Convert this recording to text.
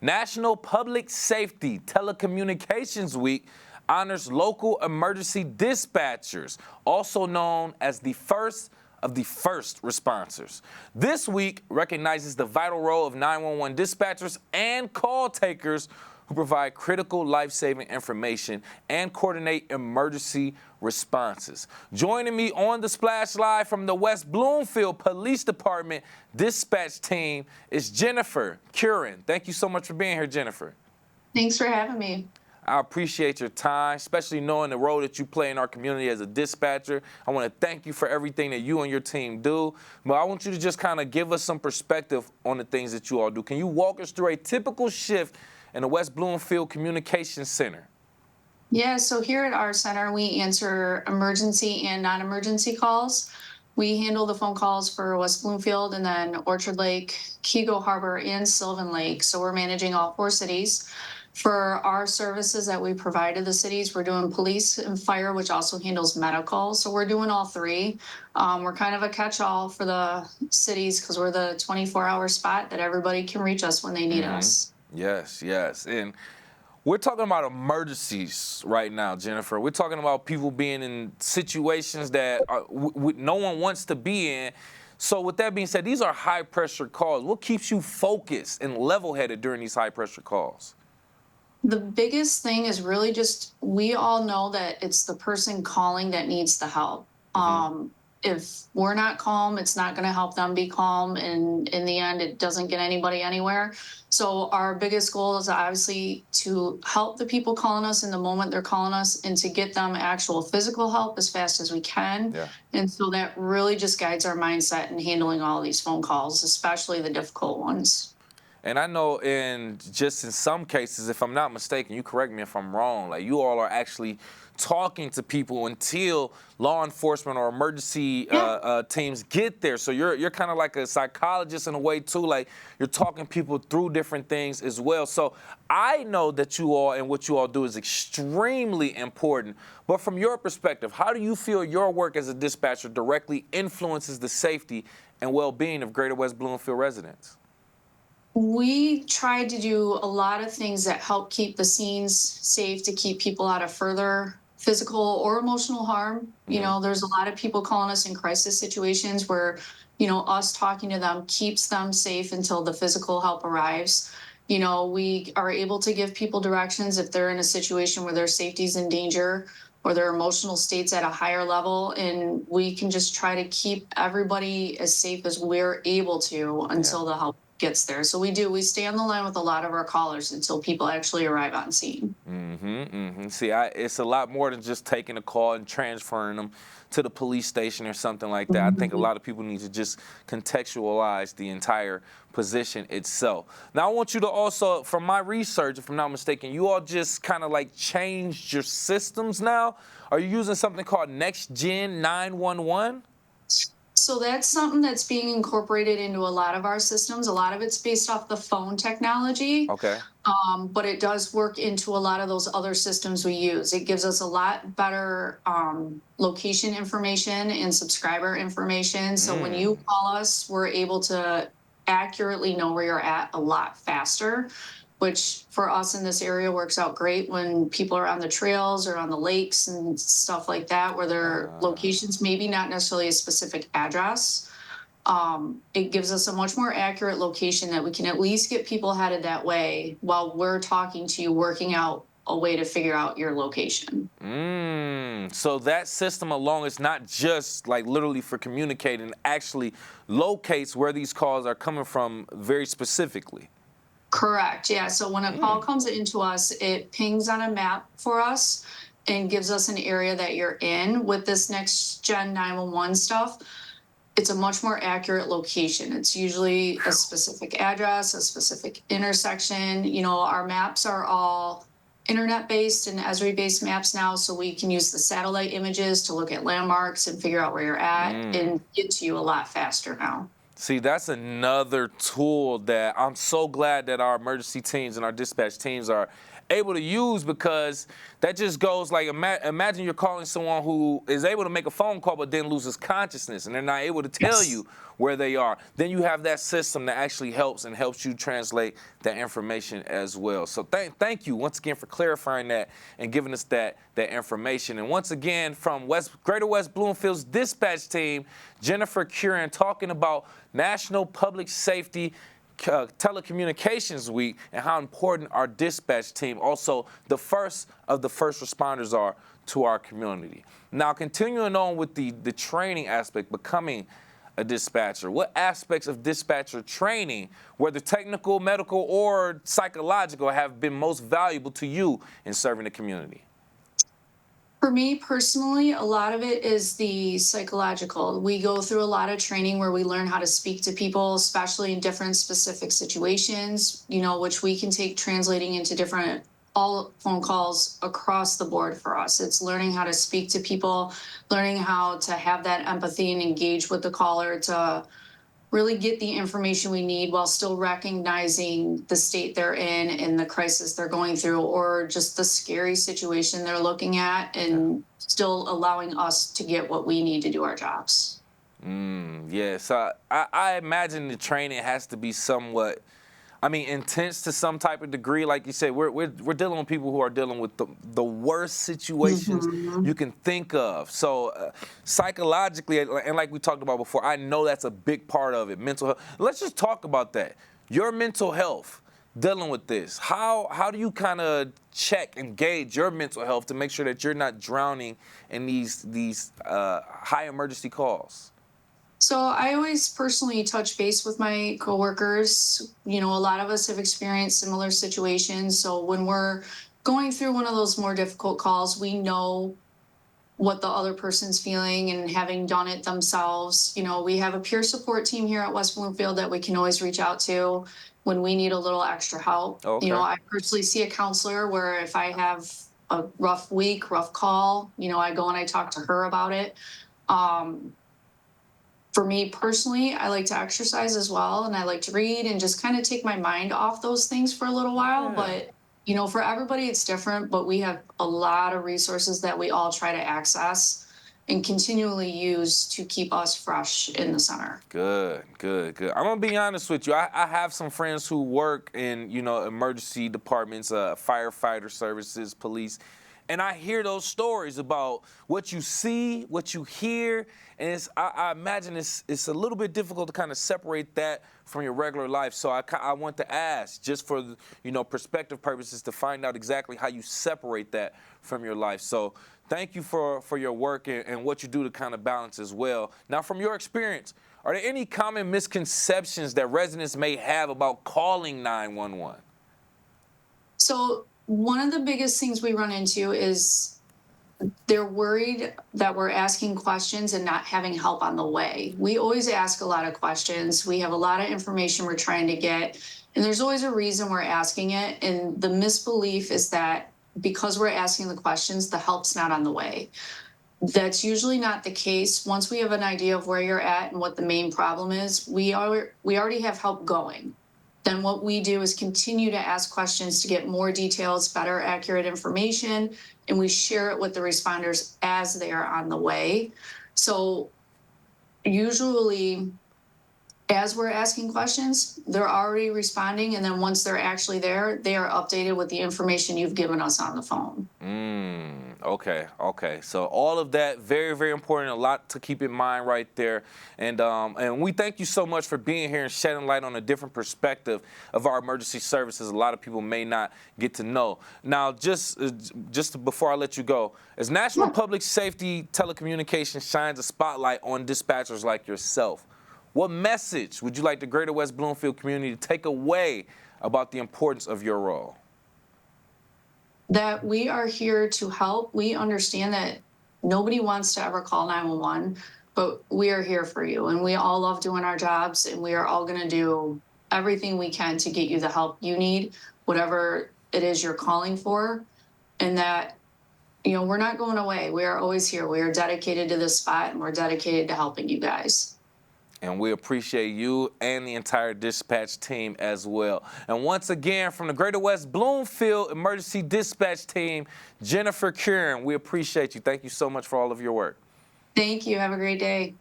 National Public Safety Telecommunications Week honors local emergency dispatchers, also known as the first of the first responders. This week recognizes the vital role of 911 dispatchers and call takers who provide critical life-saving information and coordinate emergency responses. Joining me on the Splash Live from the West Bloomfield Police Department dispatch team is Jennifer Curran. Thank you so much for being here, Jennifer. Thanks for having me. I appreciate your time, especially knowing the role that you play in our community as a dispatcher. I want to thank you for everything that you and your team do. But I want you to just kind of give us some perspective on the things that you all do. Can you walk us through a typical shift in the West Bloomfield Communications Center? Yeah, so here at our center, we answer emergency and non-emergency calls. We handle the phone calls for West Bloomfield and then Orchard Lake, Kego Harbor, and Sylvan Lake. So we're managing all 4 cities. For our services that we provide to the cities, we're doing police and fire, which also handles medical. So we're doing all 3. We're kind of a catch-all for the cities because we're the 24-hour spot that everybody can reach us when they need us. Yes, yes. And we're talking about emergencies right now, Jennifer. We're talking about people being in situations that no one wants to be in. So with that being said, these are high-pressure calls. What keeps you focused and level-headed during these high-pressure calls? The biggest thing is really just we all know that it's the person calling that needs the help. If we're not calm, it's not going to help them be calm, and in the end, it doesn't get anybody anywhere. So our biggest goal is obviously to help the people calling us in the moment they're calling us and to get them actual physical help as fast as we can. Yeah. And so that really just guides our mindset in handling all these phone calls, especially the difficult ones. And I know in some cases, if I'm not mistaken, you correct me if I'm wrong, like you all are actually talking to people until law enforcement or emergency teams get there. So you're kind of like a psychologist in a way too, like you're talking people through different things as well. So I know that you all and what you all do is extremely important. But from your perspective, how do you feel your work as a dispatcher directly influences the safety and well-being of Greater West Bloomfield residents? We try to do a lot of things that help keep the scenes safe, to keep people out of further physical or emotional harm. You know, there's a lot of people calling us in crisis situations where, us talking to them keeps them safe until the physical help arrives. We are able to give people directions if they're in a situation where their safety's in danger or their emotional state's at a higher level, and we can just try to keep everybody as safe as we're able to until the help gets there. So we stay on the line with a lot of our callers until people actually arrive on scene. See, it's a lot more than just taking a call and transferring them to the police station or something like that. I think a lot of people need to just contextualize the entire position itself. Now, I want you to also, from my research, if I'm not mistaken, you all just kind of like changed your systems now. Are you using something called Next Gen 911? So that's something that's being incorporated into a lot of our systems. A lot of it's based off the phone technology. Okay. But it does work into a lot of those other systems we use. It gives us a lot better location information and subscriber information. So when you call us, we're able to accurately know where you're at a lot faster, which for us in this area works out great when people are on the trails or on the lakes and stuff like that, where their locations maybe not necessarily a specific address. It gives us a much more accurate location that we can at least get people headed that way while we're talking to you, working out a way to figure out your location. So that system alone is not just like literally for communicating, actually locates where these calls are coming from very specifically. Correct. Yeah. So when a call comes into us, it pings on a map for us and gives us an area that you're in. With this Next Gen 911 stuff, it's a much more accurate location. It's usually a specific address, a specific intersection. Our maps are all internet-based and Esri-based maps now, so we can use the satellite images to look at landmarks and figure out where you're at and get to you a lot faster now. See, that's another tool that I'm so glad that our emergency teams and our dispatch teams are able to use, because that just goes like, imagine you're calling someone who is able to make a phone call but then loses consciousness and they're not able to tell Yes. you where they are. Then you have that system that actually helps you translate that information as well. So thank you once again for clarifying that and giving us that information. And once again, from Greater West Bloomfield's dispatch team, Jennifer Curran, talking about National Public Safety Telecommunications Week and how important our dispatch team, also the first of the first responders, are to our community. Now, continuing on with the training aspect, becoming a dispatcher, what aspects of dispatcher training, whether technical, medical, or psychological, have been most valuable to you in serving the community? For me personally, a lot of it is the psychological. We go through a lot of training where we learn how to speak to people, especially in different specific situations, which we can take translating into different all phone calls across the board for us. It's learning how to speak to people, learning how to have that empathy and engage with the caller to really get the information we need while still recognizing the state they're in and the crisis they're going through, or just the scary situation they're looking at, and still allowing us to get what we need to do our jobs. Yeah, so I imagine the training has to be somewhat, intense to some type of degree. Like you said, we're dealing with people who are dealing with the worst situations you can think of. So psychologically, and like we talked about before, I know that's a big part of it, mental health. Let's just talk about that. Your mental health, dealing with this. How do you kind of check and gauge your mental health to make sure that you're not drowning in these high emergency calls? So I always personally touch base with my coworkers. A lot of us have experienced similar situations. So when we're going through one of those more difficult calls, we know what the other person's feeling, and having done it themselves. We have a peer support team here at West Bloomfield that we can always reach out to when we need a little extra help. Okay. I personally see a counselor where if I have a rough week, rough call, I go and I talk to her about it. For me personally, I like to exercise as well, and I like to read and just kind of take my mind off those things for a little while. Yeah. But, for everybody, it's different, but we have a lot of resources that we all try to access and continually use to keep us fresh in the center. Good. I'm gonna be honest with you. I have some friends who work in, emergency departments, firefighter services, police, and I hear those stories about what you see, what you hear, and I imagine it's a little bit difficult to kind of separate that from your regular life. So I want to ask, just for perspective purposes, to find out exactly how you separate that from your life. So thank you for your work and what you do to kind of balance as well. Now, from your experience, are there any common misconceptions that residents may have about calling 911? So one of the biggest things we run into is they're worried that we're asking questions and not having help on the way. We always ask a lot of questions. We have a lot of information we're trying to get, and there's always a reason we're asking it. And the misbelief is that because we're asking the questions, the help's not on the way. That's usually not the case. Once we have an idea of where you're at and what the main problem is, we already have help going. Then what we do is continue to ask questions to get more details, better, accurate information, and we share it with the responders as they are on the way. So usually, as we're asking questions, they're already responding, and then once they're actually there, they are updated with the information you've given us on the phone. Okay. So all of that, very, very important. A lot to keep in mind right there. And we thank you so much for being here and shedding light on a different perspective of our emergency services. A lot of people may not get to know. Now, just before I let you go, as National Public Safety Telecommunications shines a spotlight on dispatchers like yourself, what message would you like the Greater West Bloomfield community to take away about the importance of your role? That we are here to help. We understand that nobody wants to ever call 911, but we are here for you, and we all love doing our jobs, and we are all going to do everything we can to get you the help you need, whatever it is you're calling for. And that, we're not going away. We are always here. We are dedicated to this spot, and we're dedicated to helping you guys. And we appreciate you and the entire dispatch team as well. And once again, from the Greater West Bloomfield Emergency Dispatch Team, Jennifer Curran, we appreciate you. Thank you so much for all of your work. Thank you. Have a great day.